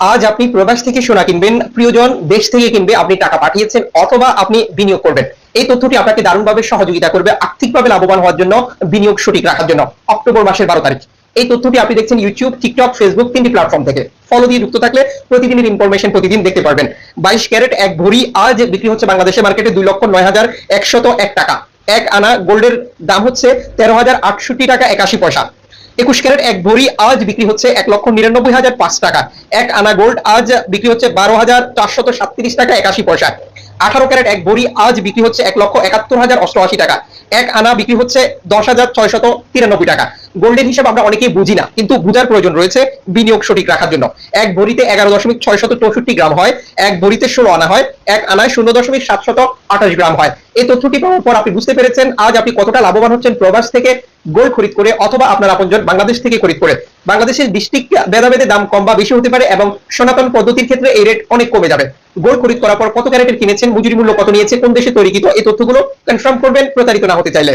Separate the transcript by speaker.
Speaker 1: আজ আপনি প্রবাস থেকে সোনা কিনবেন, প্রিয়জন দেশ থেকে কিনবে, আপনি টাকা পাঠিয়েছেন অথবা আপনি বিনিয়োগ করবেন। এই তথ্যটি আপনাকে দারুণভাবে সহযোগিতা করবে আর্থিকভাবে লাভবান হওয়ার জন্য, বিনিয়োগ সঠিক রাখার জন্য। অক্টোবর মাসের 12 তারিখ এই তথ্যটি আপনি দেখছেন ইউটিউব, টিকটক, ফেসবুক তিনটি প্ল্যাটফর্ম থেকে। ফলো দিয়ে যুক্ত থাকলে প্রতিদিনের ইনফরমেশন প্রতিদিন দেখতে পারবেন। 22 ক্যারেট এক ভরি আজ বিক্রি হচ্ছে বাংলাদেশের মার্কেটে 2,09,101 টাকা। 1 আনা গোল্ডের দাম হচ্ছে 13,068 টাকা 81 পয়সা। 21 ক্যারেট এক ভরি আজ বিক্রি হচ্ছে 1,99,005 টাকা। 1 আনা গোল্ড আজ বিক্রি হচ্ছে 12,437 টাকা 81 পয়সা। 18 ক্যারেট এক ভরি আজ বিক্রি হচ্ছে 1,71,088 টাকা। 1 আনা বিক্রি হচ্ছে 10,693 টাকা। গোল্ডের হিসাব আমরা অনেকেই বুঝি না, কিন্তু বুঝার প্রয়োজন রয়েছে বিনিয়োগ সঠিক রাখার জন্য। এক ভরিতে 11,664 গ্রাম হয়, এক ভরিতে 16 আনা হয়, 1 আনায় 0,728 গ্রাম হয়। এই তথ্যটি পাওয়ার পর আপনি বুঝতে পেরেছেন আজ আপনি কতটা লাভবান হচ্ছেন প্রবাস থেকে গোল্ড খরিদ করে অথবা আপনার আপনজন বাংলাদেশ থেকে খরিদ করে। বাংলাদেশের ডিস্ট্রিক্ট ভেদাভেদে দাম কম বা বেশি হতে পারে এবং সনাতন পদ্ধতির ক্ষেত্রে এই রেট অনেক কমে যাবে। গোল্ড খরিদ করার পর কত ক্যারেটের কিনেছেন, মজুরি মূল্য কত নিয়েছে, কোন দেশে তৈরিকৃত, এই তথ্যগুলো কনফার্ম করবেন প্রতারিত না হতে চাইলে।